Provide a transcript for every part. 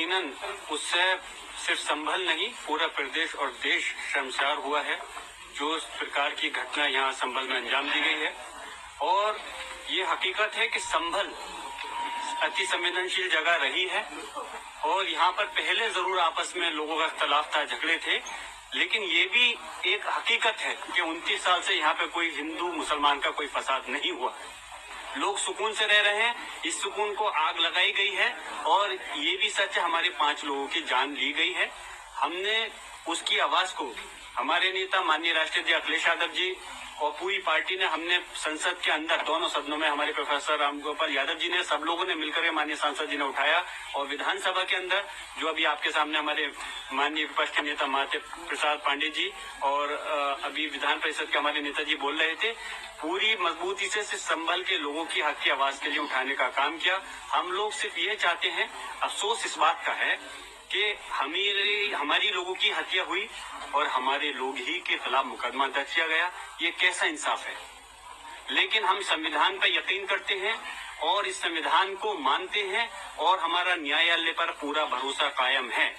यकीनन उससे सिर्फ संभल नहीं, पूरा प्रदेश और देश शर्मसार हुआ है जो इस प्रकार की घटना यहाँ संभल में अंजाम दी गई है। और ये हकीकत है कि संभल अति संवेदनशील जगह रही है और यहाँ पर पहले जरूर आपस में लोगों का इख्तलाफ था, झगड़े थे, लेकिन ये भी एक हकीकत है कि 29 साल से यहाँ पे कोई हिंदू मुसलमान का कोई फसाद नहीं हुआ। लोग सुकून से रह रहे हैं, इस सुकून को आग लगाई गई है और ये भी सच है हमारे 5 लोगों की जान ली गई है। हमने उसकी आवाज को हमारे नेता माननीय राष्ट्रीय अध्यक्ष अखिलेश यादव जी और पूरी पार्टी ने, हमने संसद के अंदर दोनों सदनों में हमारे प्रोफेसर रामगोपाल यादव जी ने, सब लोगों ने मिलकर माननीय सांसद जी ने उठाया और विधानसभा के अंदर जो अभी आपके सामने हमारे माननीय विपक्ष के नेता माते प्रसाद पांडे जी और अभी विधान परिषद के हमारे नेताजी बोल रहे थे, पूरी मजबूती से संभल के लोगों की हक की आवाज के लिए उठाने का काम किया। हम लोग सिर्फ ये चाहते हैं, अफसोस इस बात का है कि हमारी लोगों की हत्या हुई और हमारे लोग ही के खिलाफ मुकदमा दर्ज किया गया। ये कैसा इंसाफ है? लेकिन हम संविधान पर यकीन करते हैं और इस संविधान को मानते हैं और हमारा न्यायालय पर पूरा भरोसा कायम है।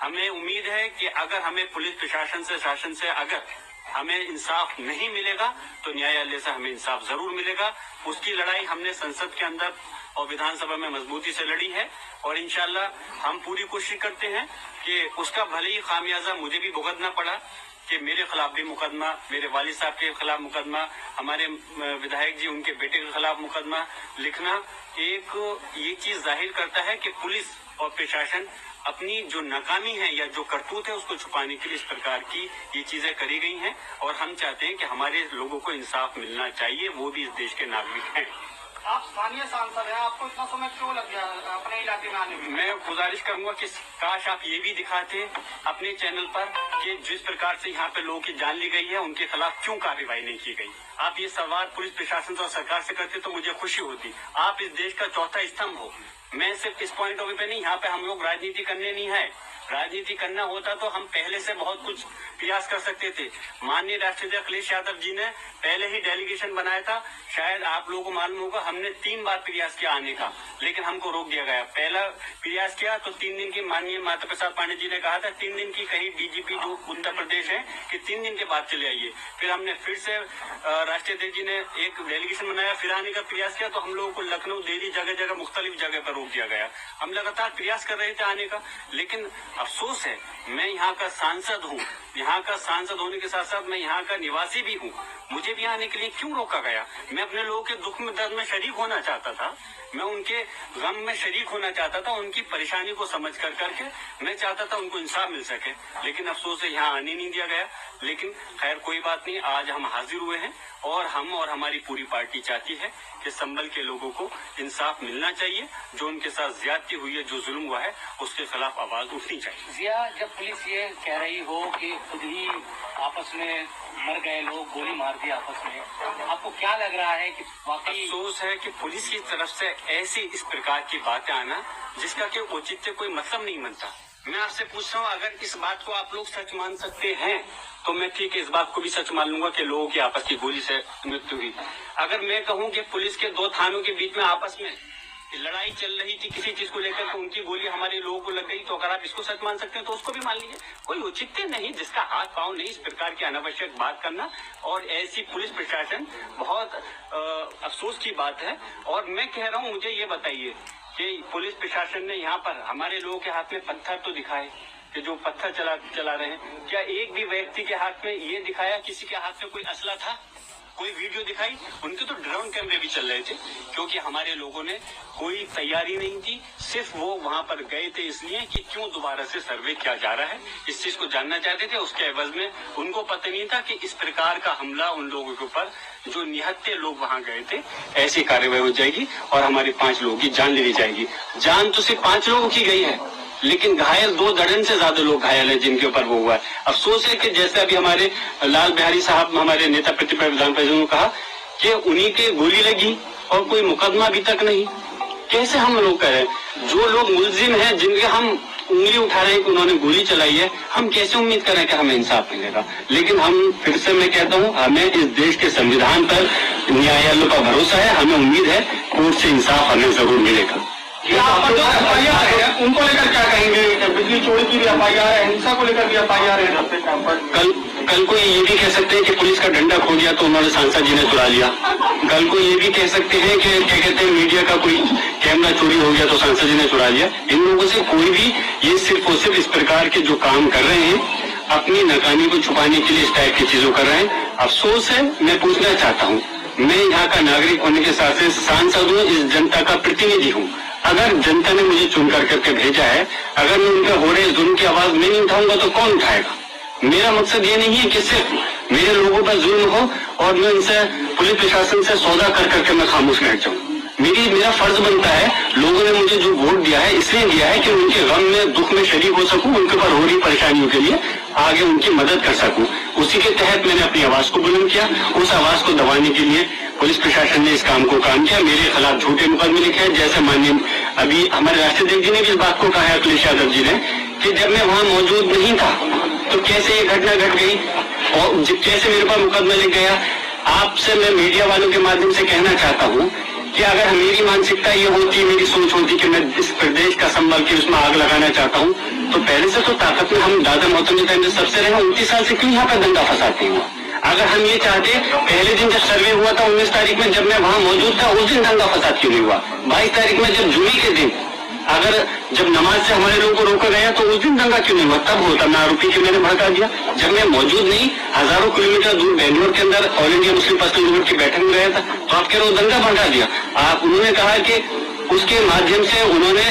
हमें उम्मीद है कि अगर हमें पुलिस प्रशासन से, शासन से अगर हमें इंसाफ नहीं मिलेगा तो न्यायालय से हमें इंसाफ जरूर मिलेगा। उसकी लड़ाई हमने संसद के अंदर और विधानसभा में मजबूती से लड़ी है और इंशाल्लाह हम पूरी कोशिश करते हैं कि उसका भले ही खामियाजा मुझे भी भुगतना पड़ा कि मेरे खिलाफ भी मुकदमा, मेरे वालिद साहब के खिलाफ मुकदमा, हमारे विधायक जी उनके बेटे के खिलाफ मुकदमा लिखना एक ये चीज जाहिर करता है कि पुलिस और प्रशासन अपनी जो नाकामी है या जो करतूत है उसको छुपाने के लिए इस प्रकार की ये चीजें करी गई हैं और हम चाहते हैं कि हमारे लोगों को इंसाफ मिलना चाहिए, वो भी इस देश के नागरिक हैं। आप स्थानीय सांसद हैं, आपको इतना समय क्यों लग गया अपने इलाके में आने में? मैं गुजारिश करूंगा कि काश आप ये भी दिखाते अपने चैनल पर कि जिस प्रकार से यहाँ पे लोगों की जान ली गई है उनके खिलाफ क्यों कार्रवाई नहीं की गई। आप ये सवाल पुलिस प्रशासन और सरकार से करते तो मुझे खुशी होती। आप इस देश का चौथा स्तंभ हो। मैं सिर्फ इस पॉइंट ऑफ व्यू पे नहीं, यहाँ पे हम लोग राजनीति करने नहीं है। राजनीति करना होता तो हम पहले से बहुत कुछ प्रयास कर सकते थे। माननीय राष्ट्रीय अध्यक्ष अखिलेश यादव जी ने पहले ही डेलीगेशन बनाया था, शायद आप लोगों को मालूम होगा, हमने 3 बार प्रयास किया आने का, लेकिन हमको रोक दिया गया। पहला प्रयास किया तो 3 दिन की माननीय माता प्रसाद पांडे जी ने कहा था 3 दिन की कही डीजीपी जो उत्तर प्रदेश है कि 3 दिन के बाद चले आइए। फिर हमने फिर से राष्ट्रीय अध्यक्ष जी ने एक डेलीगेशन बनाया, फिर आने का प्रयास किया तो हम लोगों को लखनऊ, दिल्ली, जगह जगह मुख्तलिफ जगह पर रोक दिया गया। हम लगातार प्रयास कर रहे थे आने का, लेकिन अफसोस है मैं यहाँ का सांसद हूँ, यहाँ का सांसद होने के साथ साथ मैं यहाँ का निवासी भी हूँ। मुझे भी आने के लिए क्यों रोका गया? मैं अपने लोगों के दुख में, दर्द में शरीक होना चाहता था, मैं उनके गम में शरीक होना चाहता था, उनकी परेशानी को समझ कर करके मैं चाहता था उनको इंसाफ मिल सके, लेकिन अफसोस है यहाँ आने नहीं दिया गया। लेकिन खैर कोई बात नहीं, आज हम हाजिर हुए हैं और हम और हमारी पूरी पार्टी चाहती है कि संभल के लोगों को इंसाफ मिलना चाहिए। जो उनके साथ ज्यादती हुई है, जो जुल्म हुआ है, उसके खिलाफ आवाज उठनी चाहिए। जिया, जब पुलिस ये कह रही हो कि खुद ही आपस में मर गए लोग, गोली मार दी आपस में, आपको क्या लग रहा है कि वाकई? अफसोस है कि पुलिस की तरफ से ऐसी इस प्रकार की बातें आना जिसका कि औचित्य कोई मतलब नहीं बनता। मैं आपसे पूछ रहा हूँ, अगर इस बात को आप लोग सच मान सकते हैं तो मैं ठीक है इस बात को भी सच मान लूंगा कि लोगों की आपस की गोली से मृत्यु हुई। अगर मैं कहूँ कि पुलिस के 2 थानों के बीच में आपस में लड़ाई चल रही थी किसी चीज को लेकर तो उनकी गोली हमारे लोगों को लग गई, तो अगर आप इसको सच मान सकते हैं तो उसको भी मान लीजिए। कोई औचित्य नहीं, जिसका हाथ पांव नहीं, इस प्रकार की अनावश्यक बात करना और ऐसी पुलिस प्रशासन, बहुत अफसोस की बात है। और मैं कह रहा हूँ, मुझे ये बताइए कि पुलिस प्रशासन ने यहाँ पर हमारे लोगों के हाथ में पत्थर तो दिखाए कि जो पत्थर चला रहे हैं, क्या एक भी व्यक्ति के हाथ में ये दिखाया किसी के हाथ में कोई असला था? कोई वीडियो दिखाई? उनके तो ड्रोन कैमरे भी चल रहे थे, क्योंकि हमारे लोगों ने कोई तैयारी नहीं थी, सिर्फ वो वहां पर गए थे इसलिए कि क्यों दोबारा से सर्वे किया जा रहा है, इस चीज को जानना चाहते थे। उसके एवज में उनको पता नहीं था कि इस प्रकार का हमला उन लोगों के ऊपर, जो निहत्थे लोग वहां गए थे, ऐसी कार्रवाई हो जाएगी और हमारे 5 लोगों की जान ले ली जाएगी। जान तो सिर्फ 5 लोगों की गई है, लेकिन घायल 2 दर्जन से ज्यादा लोग घायल हैं जिनके ऊपर वो हुआ है। अफसोस है कि जैसे अभी हमारे लाल बिहारी साहब, हमारे नेता प्रतिपक्ष विधान परिषद ने कहा कि उन्हीं के गोली लगी और कोई मुकदमा अभी तक नहीं। कैसे हम लोग कह रहे हैं, जो लोग मुलजिम हैं, जिनके हम उंगली उठा रहे हैं कि उन्होंने गोली चलाई है, हम कैसे उम्मीद करें कि हमें इंसाफ मिलेगा? लेकिन हम फिर से मैं कहता हूँ, हमें इस देश के संविधान पर, न्यायालय पर भरोसा है, हमें उम्मीद है कोर्ट से इंसाफ हमें जरूर मिलेगा। आप जो FIR है उनको लेकर क्या कहेंगे? बिजली चोरी की भी FIR है, हिंसा को लेकर भी FIR है। कल को ये भी कह सकते हैं कि पुलिस का डंडा खो गया तो उन्होंने सांसद जी ने चुरा लिया। कल को ये भी कह सकते हैं कि क्या कहते हैं मीडिया का कोई कैमरा चोरी हो गया तो सांसद जी ने चुरा लिया। इन लोगों से कोई भी ये सिर्फ और सिर्फ इस प्रकार के जो काम कर रहे हैं अपनी नाकामी को छुपाने के लिए इस टाइप की चीजों कर रहे हैं। अफसोस है, मैं पूछना चाहता हूँ, मैं यहाँ का नागरिक होने के साथ सांसद हूँ, इस जनता का प्रतिनिधि हूँ। अगर जनता ने मुझे चुन करके भेजा है, अगर मैं उनके हो रहे जुल्म की आवाज मैं नहीं उठाऊंगा तो कौन उठाएगा? मेरा मकसद ये नहीं है कि सिर्फ मेरे लोगों पर जुल्म हो और मैं इनसे पुलिस प्रशासन से सौदा करके मैं खामोश बैठ जाऊं। मेरा फर्ज बनता है, लोगों ने मुझे जो वोट दिया है इसलिए दिया है कि उनके गम में दुख में शरीक हो सकूं, उनके ऊपर हो रही परेशानियों के लिए आगे उनकी मदद कर सकूं। उसी के तहत मैंने अपनी आवाज को बुलंद किया। उस आवाज को दबाने के लिए पुलिस प्रशासन ने इस काम को काम किया। मेरे खिलाफ झूठे मुकदमे लिखे हैं, जैसे माननीय अभी हमारे राष्ट्रपति जी ने भी इस बात को कहा है, अखिलेश यादव जी ने, कि जब मैं वहां मौजूद नहीं था तो कैसे ये घटना घट गई और कैसे मेरे पर मुकदमा लिख गया। आपसे मैं मीडिया वालों के माध्यम से कहना चाहता हूँ कि अगर मेरी मानसिकता ये होती, मेरी सोच होती कि मैं इस प्रदेश का संभल के उसमें आग लगाना चाहता हूँ तो पहले से तो ताकत में हम दादा मोहतरम टाइम से सबसे रहे। 29 साल से क्यों यहाँ पर दंगा फसाद हुआ? अगर हम ये चाहते, पहले दिन जब सर्वे हुआ था 19 तारीख में, जब मैं वहां मौजूद था, उस दिन दंगा फसाद क्यों नहीं हुआ? 22 तारीख में जब जुमे के दिन अगर जब नमाज से हमारे लोगों को रोका गया तो उस दिन दंगा क्यों नहीं हुआ? तब होता, मैं आरोपी के मैंने भड़का दिया। जब मैं मौजूद नहीं, हजारों किलोमीटर दूर बेंगलोर के अंदर all India Muslim personal unit की बैठक में गया था तो आप कह रहे हो दंगा भड़का दिया। उन्होंने कहा कि उसके माध्यम से उन्होंने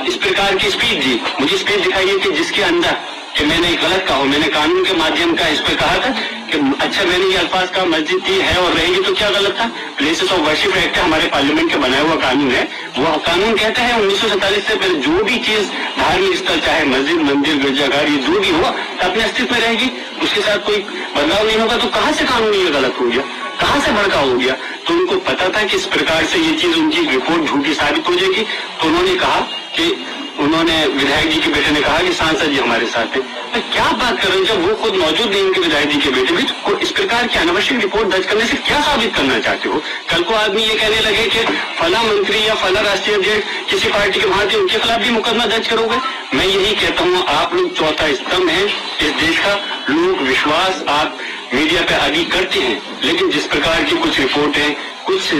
इस प्रकार की स्पीच दी। मुझे स्पीच दिखाइए कि जिसके अंदर कि मैंने गलत कहा, मैंने कानून के माध्यम का इस पर कहा था कि अच्छा मैंने ये अल्फाज कहा मस्जिद की है और रहेगी तो क्या गलत था? प्लेसेस ऑफ वर्शिप एक्ट हमारे पार्लियामेंट के बनाया हुआ कानून है। वो कानून कहता है 1947 से पहले जो भी चीज धार्मिक स्थल, चाहे मस्जिद, मंदिर, गिरजाघर, ये जो भी हो अपने अस्तित्व में रहेगी, उसके साथ कोई बदलाव नहीं होगा। तो कहाँ से कानून ये गलत हो गया, कहाँ से भड़काव हो गया? तो उनको पता था कि इस प्रकार से ये चीज उनकी रिपोर्ट झूठी साबित हो जाएगी। तो उन्होंने कहा कि उन्होंने विधायक जी के बेटे ने कहा कि सांसद जी हमारे साथ है। तो क्या बात कर रहे हैं? जब वो खुद मौजूद नहीं उनके विधायक जी के बेटे भी, तो इस प्रकार की अनावश्यक रिपोर्ट दर्ज करने से क्या साबित करना चाहते हो? कल को आदमी ये कहने लगे कि फला मंत्री या फला राष्ट्रीय अध्यक्ष किसी पार्टी के वहां थे, उनके खिलाफ भी मुकदमा दर्ज करोगे? मैं यही कहता हूँ, आप लोग चौथा स्तंभ है इस देश का। लोग विश्वास आप मीडिया पे आदि करते हैं, लेकिन जिस प्रकार की कुछ रिपोर्ट है, कुछ